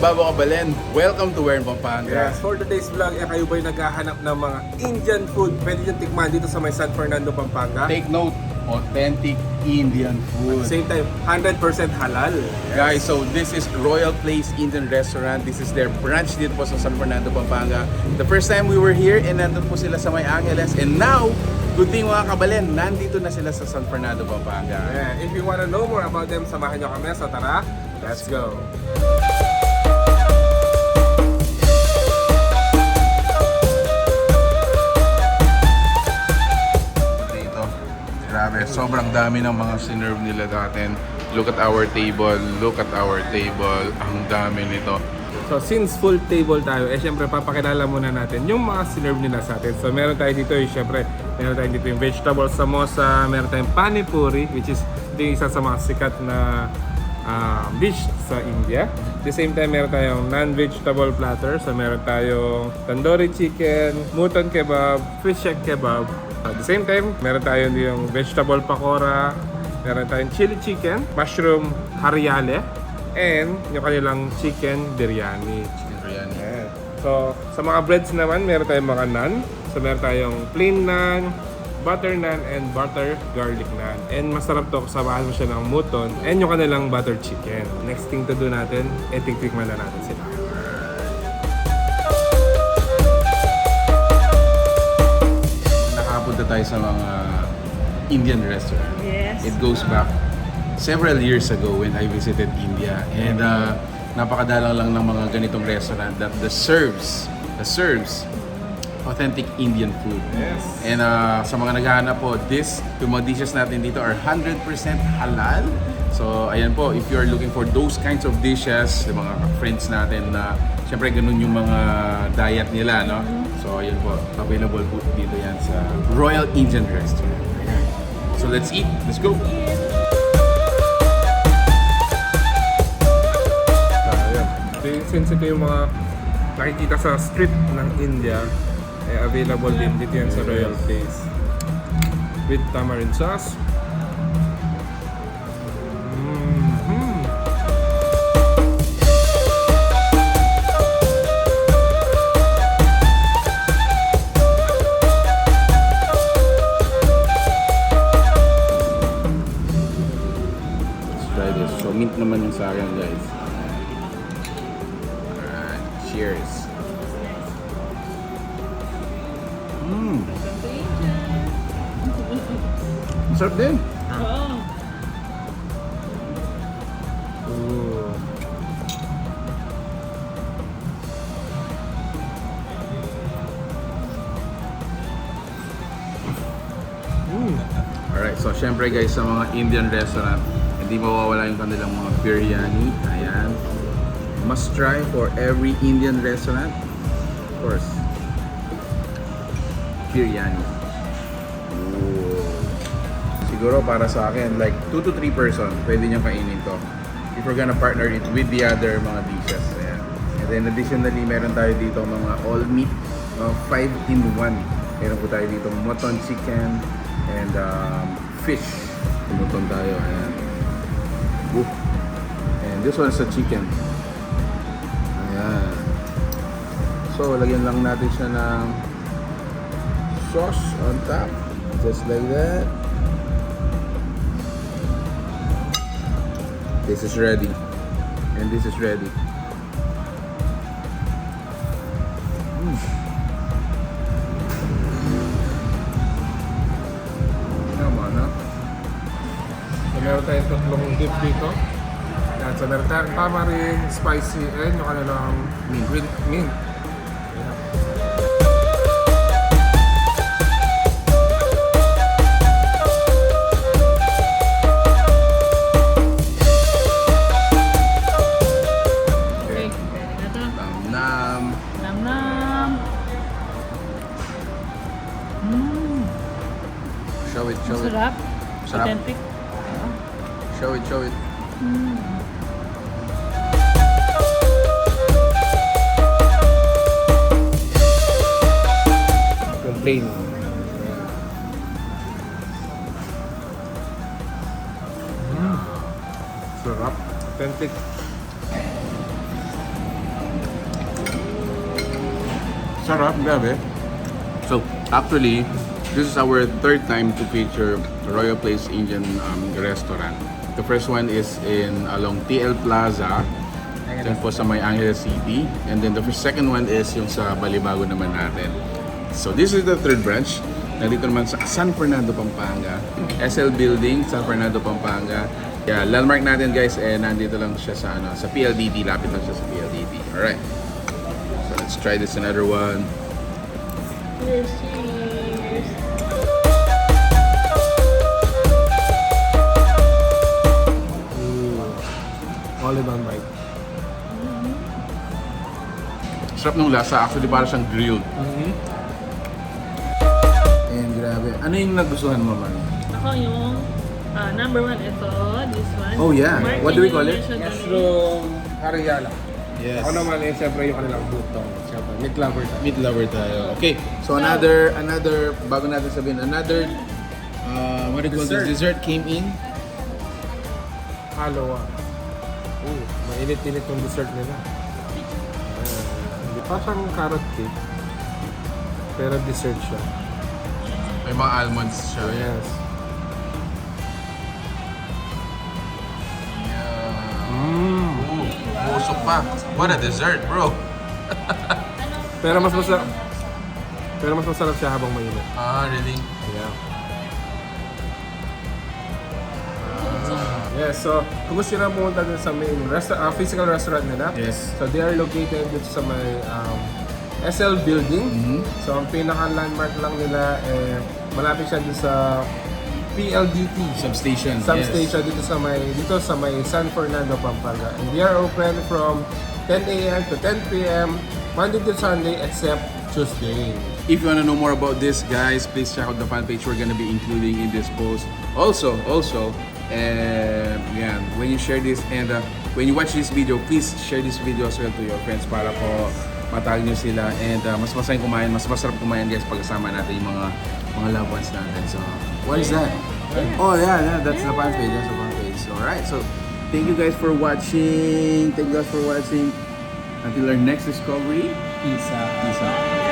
Babo Kabalen. Welcome to Wern, Pampanga. Yes, for today's vlog, kayo ba'y naghahanap ng mga Indian food? Pwede nyo tikman dito sa may San Fernando, Pampanga. Take note, authentic Indian food. Same time, 100% halal. Guys, so this is Royal Place Indian Restaurant. This is their branch dito po sa San Fernando, Pampanga. The first time we were here, and nandun po sila sa May Angeles. And now, good thing mga kabalen, nandito na sila sa San Fernando, Pampanga. Yeah, if you wanna know more about them, samahan nyo kami. So tara, let's go! Dito, grabe, sobrang dami ng mga sinerve nila natin. Look at our table, look at our table. Ang dami nito. So since full table tayo, syempre papakilala muna natin yung mga sinerve nila sa atin. So meron tayo dito syempre, meron tayo dito yung vegetable samosa, meron tayong pani puri, which is ito yung isa sa mga sikat na dish sa India. At the same time, meron tayong non-vegetable platter. So meron tayong tandoori chicken, mutton kebab, fish egg kebab. At the same time, meron tayong yung vegetable pakora, meron tayong chili chicken, mushroom haryale, and yung kanilang chicken biryani. Chicken biryani. Yeah. So, sa mga breads naman, meron tayong mga naan. So, meron tayong plain naan, butter naan, and butter garlic naan. And masarap to, kasamahan mo siya ng mutton and yung kanilang butter chicken. Next thing to do natin, tiktikman na natin sila. Nakapunta tayo sa mga Indian restaurant. Yes. It goes back several years ago when I visited India, and napakadalang lang ng mga ganitong restaurant that serves authentic Indian food. Yes. And sa mga naghahanap po, yung mga dishes natin dito are 100% halal. So ayan po, if you are looking for those kinds of dishes, yung mga friends natin na syempre ganun yung mga diet nila, no? So ayan po, available po dito yan sa Royal Indian Restaurant. Ayan. So let's eat, let's go! Since ito yung mga nakikita sa street ng India, available din dito yan sa Royal Place with tamarind sauce. Let's try this. So mint naman yung sa akin, guys. Cheers. Masarap din. Oo. Ooh. Alright, so syempre guys, sa mga Indian restaurant, hindi mawawala yung kanilang mga biryani. Ayan. Must try for every Indian restaurant. Of course. Biryani. Ooh. Siguro para sa akin, like 2 to 3 person, pwede niyang kainin to. If we're gonna partner it with the other mga dishes. Ayan. And then additionally, meron tayo dito mga all meat, 5-in-1. Meron po tayo dito mutton, chicken, and fish. Mutton tayo. Ayan. Ooh. And this one's a chicken. Ayan. So, lagyan lang natin siya ng sauce on top. Just like that. This is ready. And this is ready. Come on, huh? So, meron tayong tatlong dip dito. Yan, so meron tayong tamarind, spicy, and yung kanilang mint. Okay, pwede na to. Nam. Nam-nam. Show it, show it. Sarap. Sarap. Authentic. Show it, show it. Yung plain. Sarap. Authentic. Sarap, grabe. So, actually, this is our third time to feature Royal Place Indian restaurant. The first one is in along TL Plaza, dyan po sa may Angeles City. And then the second one is yung sa Balibago naman natin. So, this is the third branch. Nandito naman sa San Fernando, Pampanga. SL Building, San Fernando, Pampanga. Yeah, landmark natin guys, nandito lang siya sa sa PLDT, lapit lang siya sa PLDT. Alright. So let's try this another one. Cheers, cheers. Olive on bite. Sarap ng lasa, actually para siyang grilled. And grabe. Ano yung nagustuhan mo, man? Ako yung number one ito, this one. Oh, yeah. Martin, What do we call yung it? mentioned Mushroom Hariyala. Yes. Ako naman siyempre yung kanilang butong. Siyempre, meat lover tayo. Meat lover tayo. Okay, so another, bago natin sabihin, another, what do you call this? Dessert came in. Haloa. Mainit-init yung dessert nila. Hindi pa siyang carrot cake. Pero dessert siya. May mga almonds siya. Yes. Busok pa. What a dessert, bro. Pero mas masarap. Pero mas masarap siya habang mainit. Ah, really? Yeah. Yes, so kung gusto nyo na pumunta dun sa main physical restaurant nila, Yes. so they are located dito sa may SL Building. So ang pinaka-landmark lang nila, malapit siya dito sa PLDT. Substation. Substation dito sa may San Fernando, Pampanga. And they are open from 10 a.m. to 10 p.m. Monday to Sunday except Tuesday. If you want to know more about this, guys, please check out the fan page we're gonna be including in this post. Also, yeah, when you share this and when you watch this video, please share this video as well to your friends para po matag nyo sila and mas masarap kumain guys pagkasama natin yung mga loved ones natin. So, what is that? Oh yeah, that's the fan page. That's the fan page. Alright, so thank you guys for watching. Until our next discovery. Peace out. Peace out.